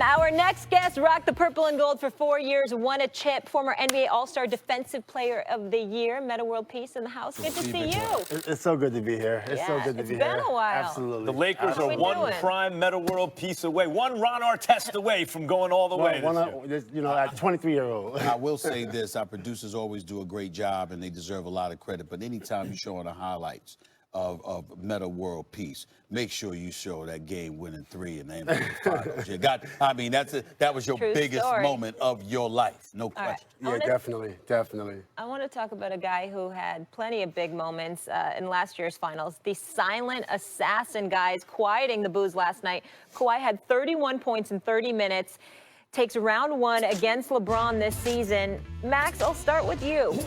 Our next guest rocked the purple and gold for 4 years, won a chip, former NBA All-Star Defensive Player of the Year. Meta World Peace in the house. Good to see you. It's so good to be here. It's so good to be here. It's been a while. Absolutely. The Lakers are one prime Meta World Peace away, one Ron Artest away from going all the way. At 23-year-old. I will say this: our producers always do a great job, and they deserve a lot of credit. But anytime you're showing the highlights of Meta World Peace, make sure you show that game-winning 3 in the NBA Finals. That was your biggest moment of your life, no question. Right. Yeah, definitely. I want to talk about a guy who had plenty of big moments in last year's finals. The silent assassin, guys, quieting the boos last night. Kawhi had 31 points in 30 minutes. Takes round 1 against LeBron this season. Max, I'll start with you.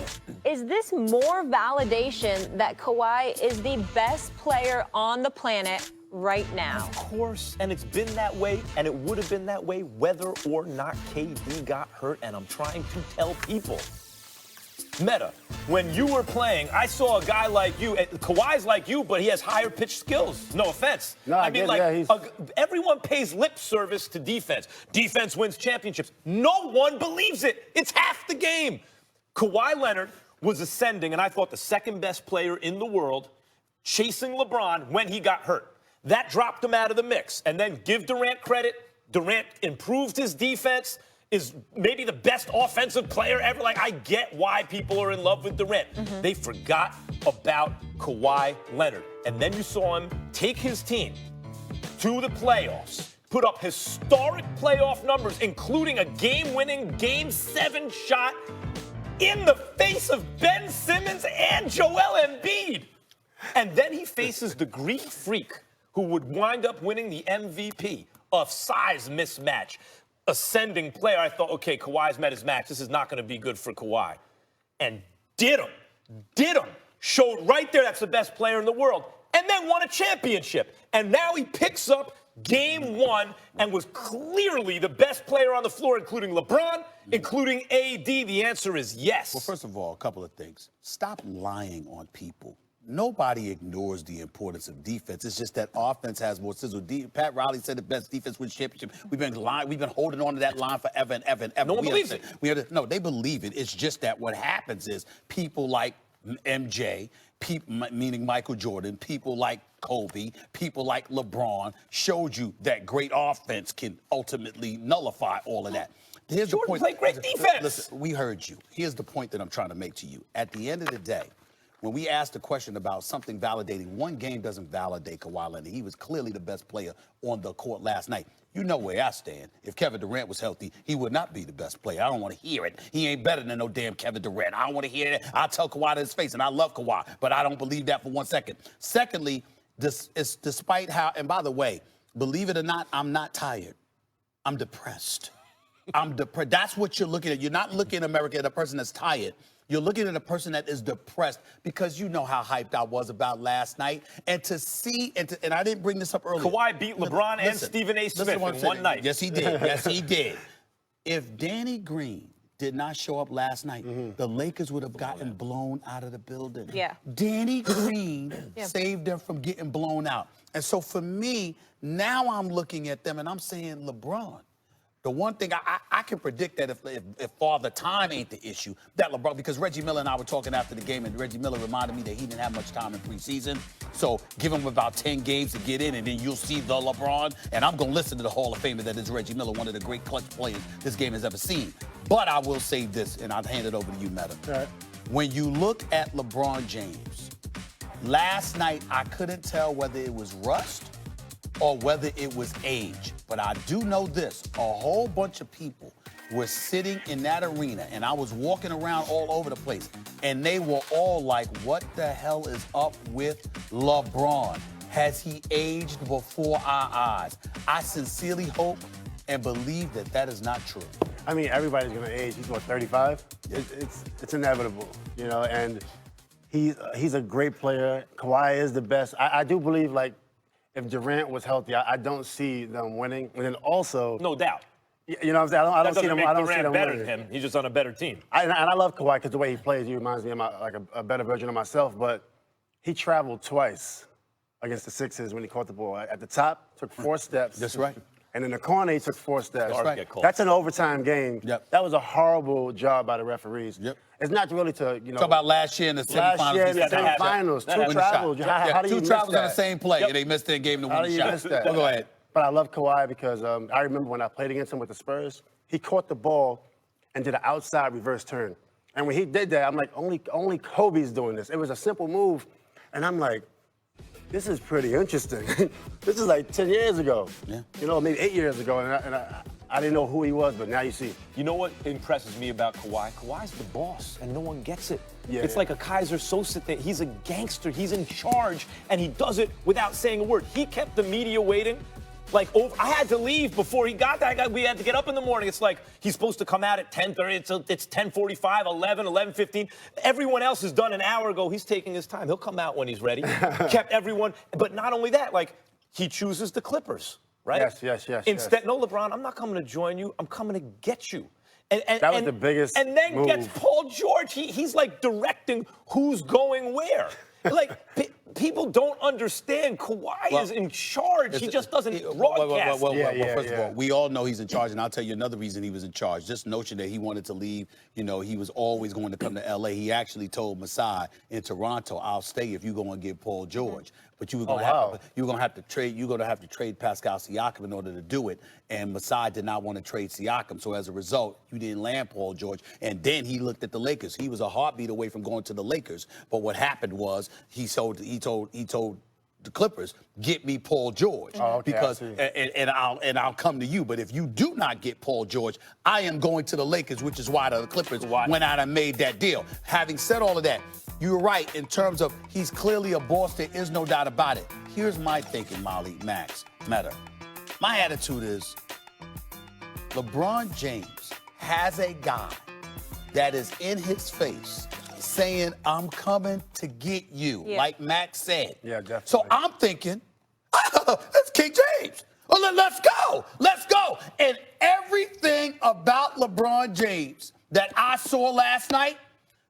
Is this more validation that Kawhi is the best player on the planet right now? Of course, and it's been that way, and it would have been that way whether or not KD got hurt, and I'm trying to tell people. Meta, when you were playing, I saw a guy like you. Kawhi's like you, but he has higher pitch skills. No offense. No, everyone pays lip service to defense. Defense wins championships. No one believes it. It's half the game. Kawhi Leonard was ascending, and I thought the second best player in the world, chasing LeBron when he got hurt. That dropped him out of the mix. And then give Durant credit. Durant improved his defense. Is maybe the best offensive player ever. Like, I get why people are in love with Durant. They forgot about Kawhi Leonard. And then you saw him take his team to the playoffs, put up historic playoff numbers, including a game-winning Game 7 shot in the face of Ben Simmons and Joel Embiid. And then he faces the Greek freak who would wind up winning the MVP. A size mismatch. Ascending player. I thought, okay, Kawhi's met his max. This is not going to be good for Kawhi. And did him. Showed right there that's the best player in the world. And then won a championship. And now he picks up game 1 and was clearly the best player on the floor, including LeBron, including AD. The answer is yes. Well, first of all, a couple of things. Stop lying on people. Nobody ignores the importance of defense. It's just that offense has more sizzle. Pat Riley said the best defense wins championship. We've been holding on to that line forever and ever and ever. No one believes it. No, they believe it. It's just that what happens is people like MJ, meaning Michael Jordan, people like Kobe, people like LeBron showed you that great offense can ultimately nullify all of that. Here's Jordan the point. played great defense. Listen, we heard you. Here's the point that I'm trying to make to you. At the end of the day, when we asked a question about something validating, one game doesn't validate Kawhi Leonard. He was clearly the best player on the court last night. You know where I stand. If Kevin Durant was healthy, he would not be the best player. I don't want to hear it. He ain't better than no damn Kevin Durant. I don't want to hear it. I'll tell Kawhi to his face, and I love Kawhi, but I don't believe that for 1 second. Secondly, despite how, and by the way, believe it or not, I'm not tired. I'm depressed. I'm depressed. That's what you're looking at. You're not looking at America at a person that's tired. You're looking at a person that is depressed because you know how hyped I was about last night. And to see, and I didn't bring this up earlier. Kawhi beat LeBron and Stephen A. Smith in one night. Yes, he did. Yes, he did. If Danny Green did not show up last night, the Lakers would have gotten blown out of the building. Yeah. Danny Green saved them from getting blown out. And so for me, now I'm looking at them and I'm saying, LeBron, the one thing I can predict that if Father Time ain't the issue, that LeBron, because Reggie Miller and I were talking after the game, and Reggie Miller reminded me that he didn't have much time in preseason. So give him about 10 games to get in, and then you'll see the LeBron. And I'm going to listen to the Hall of Famer that is Reggie Miller, one of the great clutch players this game has ever seen. But I will say this, and I'll hand it over to you, Meta. All right. When you look at LeBron James, last night I couldn't tell whether it was rust or whether it was age. But I do know this, a whole bunch of people were sitting in that arena, and I was walking around all over the place, and they were all like, what the hell is up with LeBron? Has he aged before our eyes? I sincerely hope and believe that that is not true. I mean, everybody's going to age. He's, what, 35? It's inevitable, you know, and he's a great player. Kawhi is the best. I do believe, like, if Durant was healthy, I don't see them winning. And then also, no doubt. You know what I'm saying? I don't see them. I don't see them better winning. than him. He's just on a better team. And I love Kawhi because the way he plays, he reminds me of a better version of myself. But he traveled twice against the Sixers when he caught the ball. At the top, took 4 steps. That's right. And in the corner, he took 4 steps. That's right. That's an overtime game. Yep. That was a horrible job by the referees. Yep. It's not really to, Talk about last year in the semifinals. Last year in the Yeah, semifinals, that 2 happened. travels. How do you Two miss travels on the that? same play, and they missed it and gave him the How winning do you shot. miss that? Well, go ahead. But I love Kawhi because I remember when I played against him with the Spurs, he caught the ball and did an outside reverse turn. And when he did that, I'm like, only Kobe's doing this. It was a simple move, and I'm like, this is pretty interesting. This is like 10 years ago. Yeah. Maybe 8 years ago, and I didn't know who he was, but now you see. You know what impresses me about Kawhi? Kawhi's the boss, and no one gets it. Yeah, it's yeah. like a Kaiser Sose thing. He's a gangster. He's in charge, and he does it without saying a word. He kept the media waiting. I had to leave before he got there. We had to get up in the morning. It's like he's supposed to come out at 10:30. It's 10:45, 11, 11:15. Everyone else is done an hour ago. He's taking his time. He'll come out when he's ready. Kept everyone. But not only that, he chooses the Clippers, right? Yes. Instead, no, LeBron, I'm not coming to join you. I'm coming to get you. That was the biggest And then move. gets Paul George. He's directing who's going where. People don't understand. Kawhi is in charge. He just doesn't broadcast. Well, first of yeah. all, we all know he's in charge, and I'll tell you another reason he was in charge. This notion that he wanted to leave, he was always going to come to L.A. He actually told Masai in Toronto, "I'll stay if you're going to get Paul George." But you were going to have to trade. You're going to have to trade Pascal Siakam in order to do it. And Masai did not want to trade Siakam, so as a result, you didn't land Paul George. And then he looked at the Lakers. He was a heartbeat away from going to the Lakers. But what happened was he told the Clippers, "Get me Paul George, okay, because and I'll come to you. But if you do not get Paul George, I am going to the Lakers," which is why the Clippers went out and made that deal. Having said all of that, you're right in terms of he's clearly a boss. There is no doubt about it. Here's my thinking, Molly, Max, Meta. My attitude is LeBron James has a guy that is in his face saying, "I'm coming to get you," like Max said. Yeah, definitely. So I'm thinking, that's King James. Let's go. And everything about LeBron James that I saw last night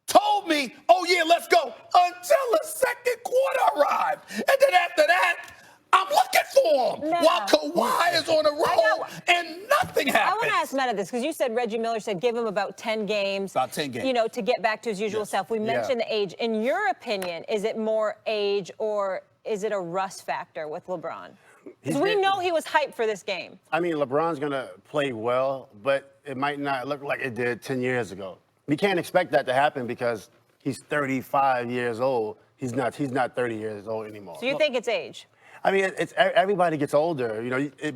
told me, "Oh yeah, let's go," until the second quarter arrived. And then after that, I'm looking for him while Kawhi is on a roll and nothing happened. I want to ask Meta this because you said Reggie Miller said give him about 10 games. About 10 games. To get back to his usual self. We mentioned the age. In your opinion, is it more age or is it a rust factor with LeBron? Because we know he was hyped for this game. I mean, LeBron's going to play well, but it might not look like it did 10 years ago. We can't expect that to happen because he's 35 years old. He's not 30 years old anymore. So you think it's age? I mean, it's everybody gets older,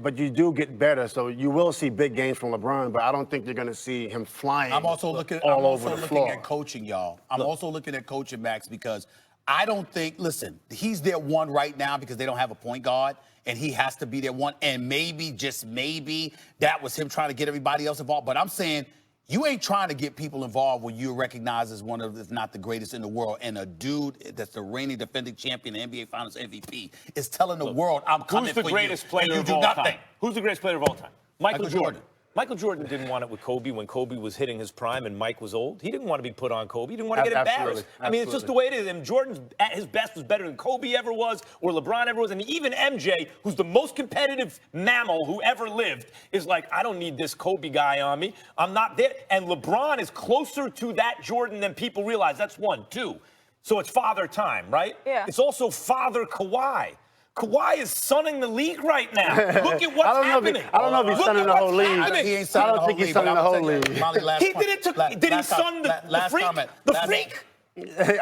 but you do get better. So you will see big games from LeBron, but I don't think you're going to see him flying I'm also looking at coaching, y'all. I'm also looking at coaching, Max, because I don't think, listen, he's their one right now because they don't have a point guard, and he has to be their one. And maybe, just maybe, that was him trying to get everybody else involved. But I'm saying, you ain't trying to get people involved when you're recognized as one of, if not the greatest in the world. And a dude that's the reigning defending champion, NBA Finals MVP, is telling the world, "I'm coming for you." Who's the greatest player of all time? Who's the greatest player of all time? Michael Jordan. Michael Jordan didn't want it with Kobe when Kobe was hitting his prime and Mike was old. He didn't want to be put on Kobe. He didn't want to get embarrassed. I mean, it's just the way it is. And Jordan's at his best was better than Kobe ever was or LeBron ever was. And even MJ, who's the most competitive mammal who ever lived, is like, "I don't need this Kobe guy on me. I'm not there." And LeBron is closer to that Jordan than people realize. That's 1. 2. So it's father time, right? Yeah. It's also father Kawhi. Kawhi is sunning the league right now. Look at what's happening. I don't know if he's sunning the whole league. He ain't sunning the whole league. He's sunning the whole league. Molly, He did he sun the freak? The freak?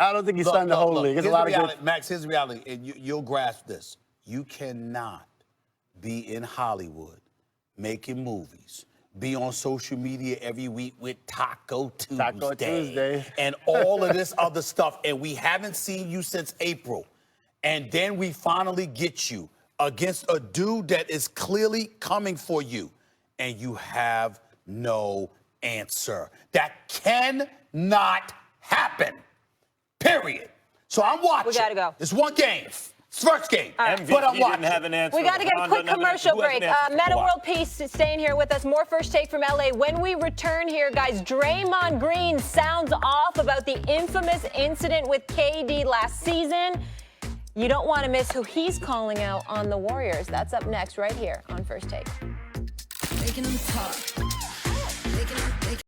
I don't think he's sunning the whole league. There's a lot of good. Max, here's the reality, and you'll grasp this. You cannot be in Hollywood making movies, be on social media every week with Taco Tuesday. And all of this other stuff, and we haven't seen you since April. And then we finally get you against a dude that is clearly coming for you, and you have no answer. That cannot happen, period. So I'm watching. We got to go. It's one game. It's first game. MVP But I'm watching. didn't have an answer. We got to get a quick commercial break. Meta World Peace staying here with us. More First Take from LA. When we return here, guys, Draymond Green sounds off about the infamous incident with KD last season. You don't want to miss who he's calling out on the Warriors. That's up next right here on First Take. making them talk.